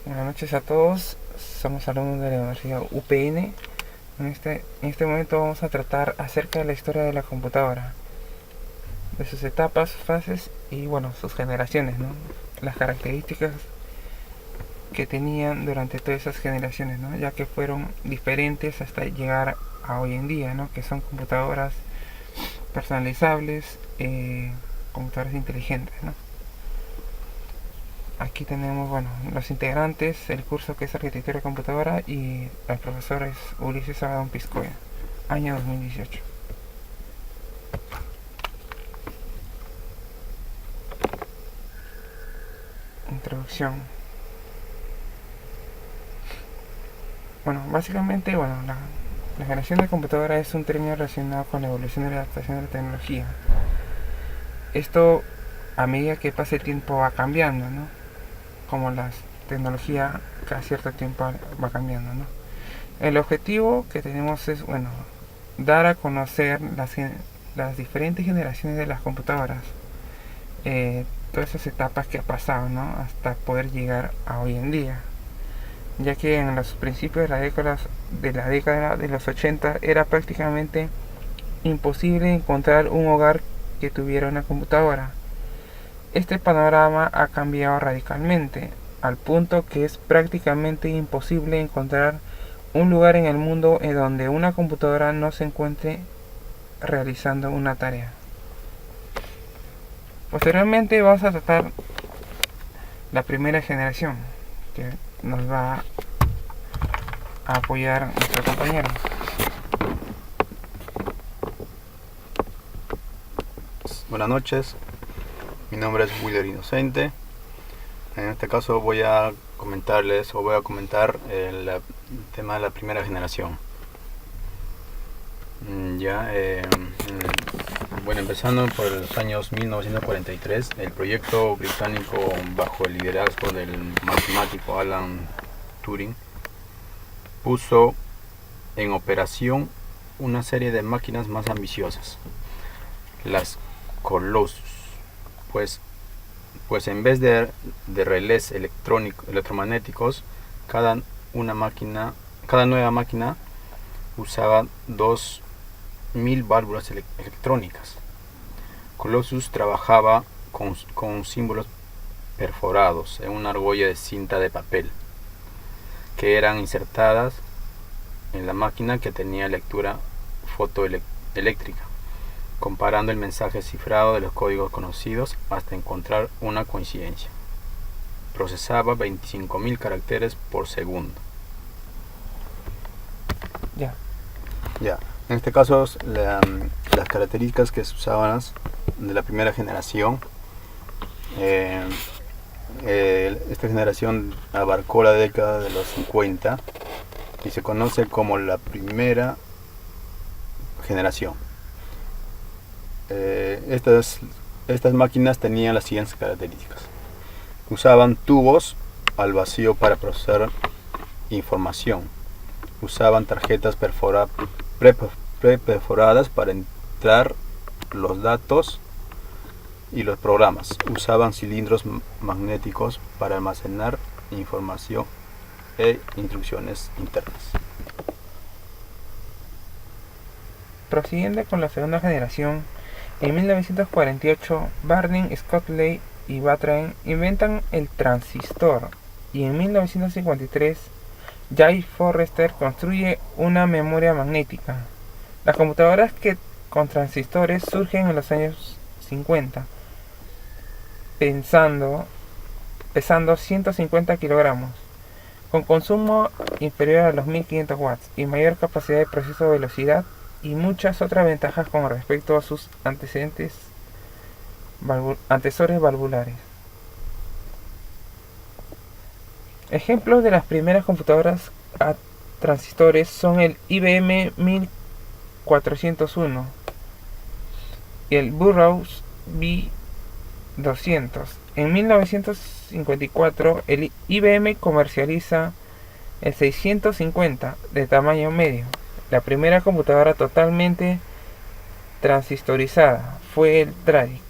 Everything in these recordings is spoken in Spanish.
Buenas noches a todos, somos alumnos de la Universidad UPN. En este momento vamos a tratar acerca de la historia de la computadora, de sus etapas, fases y bueno, sus generaciones, ¿no? Las características que tenían durante todas esas generaciones, ¿no? Ya que fueron diferentes hasta llegar a hoy en día, ¿no? Que son computadoras personalizables, computadoras inteligentes, ¿no? Aquí tenemos, bueno, los integrantes, el curso que es Arquitectura de Computadora y el profesor es Ulises Salgado Piscoya, año 2018. Introducción. Bueno, básicamente, la generación de computadora es un término relacionado con la evolución y la adaptación de la tecnología. Esto, a medida que pasa el tiempo, va cambiando, ¿no? Como la tecnología cada cierto tiempo va cambiando, ¿no? El objetivo que tenemos es, bueno, dar a conocer las diferentes generaciones de las computadoras, todas esas etapas que ha pasado, ¿no? Hasta poder llegar a hoy en día, ya que en los principios de la década de los 80 era prácticamente imposible encontrar un hogar que tuviera una computadora. Este panorama ha cambiado radicalmente, al punto que es prácticamente imposible encontrar un lugar en el mundo en donde una computadora no se encuentre realizando una tarea. Posteriormente vamos a tratar la primera generación, que nos va a apoyar nuestro compañero. Buenas noches, mi nombre es Willer Inocente. En este caso voy a comentar el tema de la primera generación. Bueno, empezando por los años 1943, el proyecto británico bajo el liderazgo del matemático Alan Turing puso en operación una serie de máquinas más ambiciosas, las Colossus, pues en vez de relés electromagnéticos, cada nueva máquina usaba 2000 válvulas electrónicas. Colossus trabajaba con símbolos perforados en una argolla de cinta de papel, que eran insertadas en la máquina, que tenía lectura fotoeléctrica, comparando el mensaje cifrado de los códigos conocidos hasta encontrar una coincidencia. Procesaba 25.000 caracteres por segundo. En este caso, las características que se usaban de la primera generación. Esta generación abarcó la década de los 50 y se conoce como la primera generación. Estas máquinas tenían las siguientes características. Usaban tubos al vacío para procesar información. Usaban tarjetas preperforadas para entrar los datos y los programas. Usaban cilindros magnéticos para almacenar información e instrucciones internas. Prosiguiendo con la segunda generación, en 1948 Barney, Scott-Ley y Batrain inventan el transistor, y en 1953 Jay Forrester construye una memoria magnética. Las computadoras con transistores surgen en los años 50, pesando 150 kilogramos, con consumo inferior a los 1500 watts y mayor capacidad de proceso, velocidad y muchas otras ventajas con respecto a sus antecesores valvulares. Ejemplos de las primeras computadoras a transistores son el IBM 1401 y el Burroughs B200. En 1954 el IBM comercializa el 650 de tamaño medio. La primera computadora totalmente transistorizada fue el TRADIC.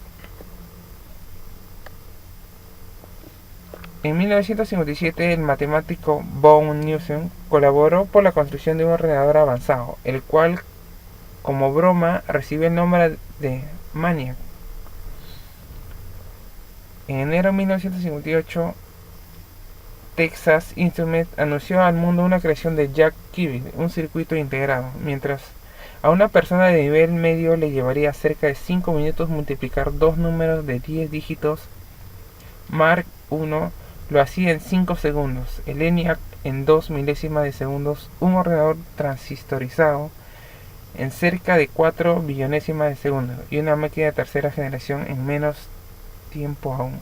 En 1957 el matemático von Neumann colaboró por la construcción de un ordenador avanzado, el cual como broma recibe el nombre de MANIAC. En enero de 1958 Texas Instruments anunció al mundo una creación de Jack Kirby, un circuito integrado, mientras a una persona de nivel medio le llevaría cerca de 5 minutos multiplicar dos números de 10 dígitos. Mark I lo hacía en 5 segundos, el ENIAC en 2 milésimas de segundos, un ordenador transistorizado en cerca de 4 billonésimas de segundo y una máquina de tercera generación en menos tiempo aún.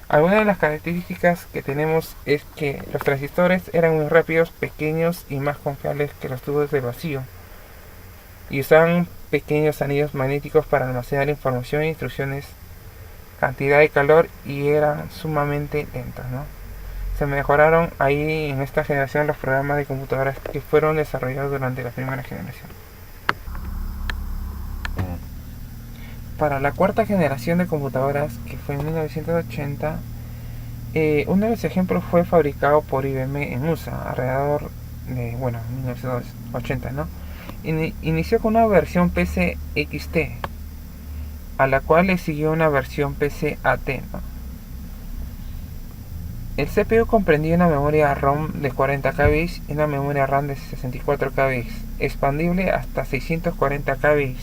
Algunas de las características que tenemos es que los transistores eran muy rápidos, pequeños y más confiables que los tubos de vacío, y usaban pequeños anillos magnéticos para almacenar información e instrucciones, cantidad de calor, y eran sumamente lentos, ¿no? Se mejoraron ahí en esta generación los programas de computadoras que fueron desarrollados durante la primera generación. Para la cuarta generación de computadoras, que fue en 1980, uno de los ejemplos fue fabricado por IBM en USA, alrededor de, 1980, ¿no? Inició con una versión PCXT, a la cual le siguió una versión PCAT, ¿no? El CPU comprendía una memoria ROM de 40 KB y una memoria RAM de 64 KB, expandible hasta 640 KB,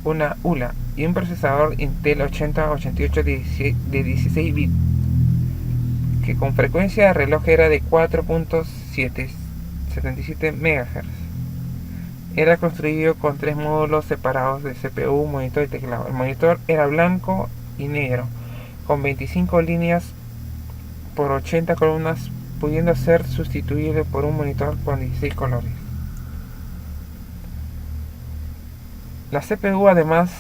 una ULA y un procesador Intel 8088 de 16 bits, que con frecuencia de reloj era de 4.77 MHz. Era construido con 3 módulos separados de CPU, monitor y teclado. El monitor era blanco y negro, con 25 líneas por 80 columnas, pudiendo ser sustituible por un monitor con 16 colores. La CPU, además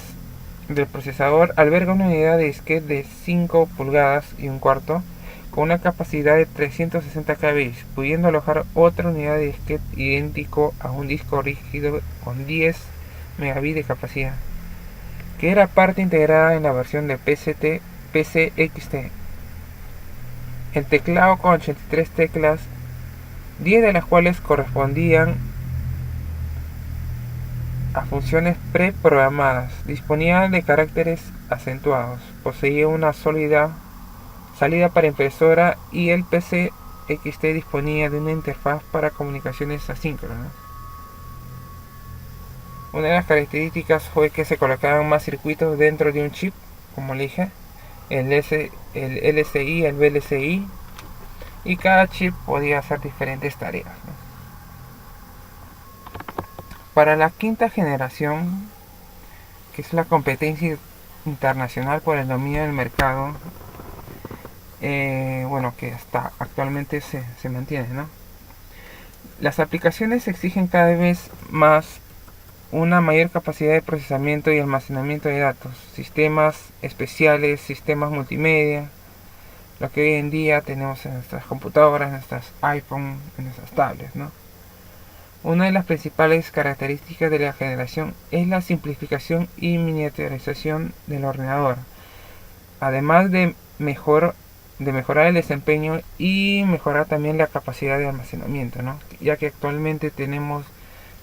del procesador, alberga una unidad de disquete de 5 pulgadas y un cuarto, con una capacidad de 360 KB, pudiendo alojar otra unidad de disquete idéntico a un disco rígido con 10 megabits de capacidad, que era parte integrada en la versión de PCXT. El teclado con 83 teclas, 10 de las cuales correspondían a funciones preprogramadas, disponía de caracteres acentuados, poseía una sólida salida para impresora, y el PCXT disponía de una interfaz para comunicaciones asíncronas. Una de las características fue que se colocaban más circuitos dentro de un chip, como le dije, el LSI, el VLSI, y cada chip podía hacer diferentes tareas, ¿no? Para la quinta generación, que es la competencia internacional por el dominio del mercado, que hasta actualmente se mantiene, ¿no? Las aplicaciones exigen cada vez más una mayor capacidad de procesamiento y almacenamiento de datos, sistemas especiales, sistemas multimedia, lo que hoy en día tenemos en nuestras computadoras, en nuestras iPhone, en nuestras tablets, ¿no? Una de las principales características de la generación es la simplificación y miniaturización del ordenador, además de mejorar el desempeño y mejorar también la capacidad de almacenamiento, ¿no? Ya que actualmente tenemos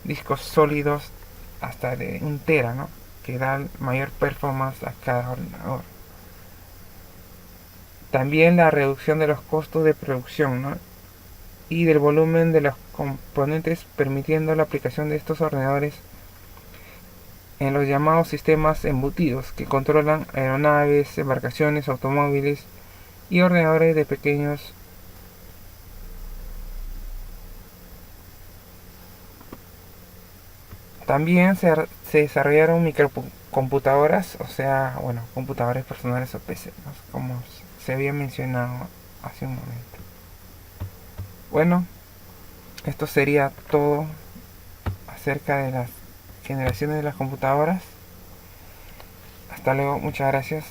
discos sólidos hasta de 1 tera, ¿no? Que dan mayor performance a cada ordenador. También la reducción de los costos de producción, ¿no? Y del volumen de los componentes, permitiendo la aplicación de estos ordenadores en los llamados sistemas embutidos, que controlan aeronaves, embarcaciones, automóviles y ordenadores de pequeños. También se desarrollaron microcomputadoras, computadores personales o PC, ¿no? Como se había mencionado hace un momento. Bueno, esto sería todo acerca de las generaciones de las computadoras. Hasta luego, muchas gracias.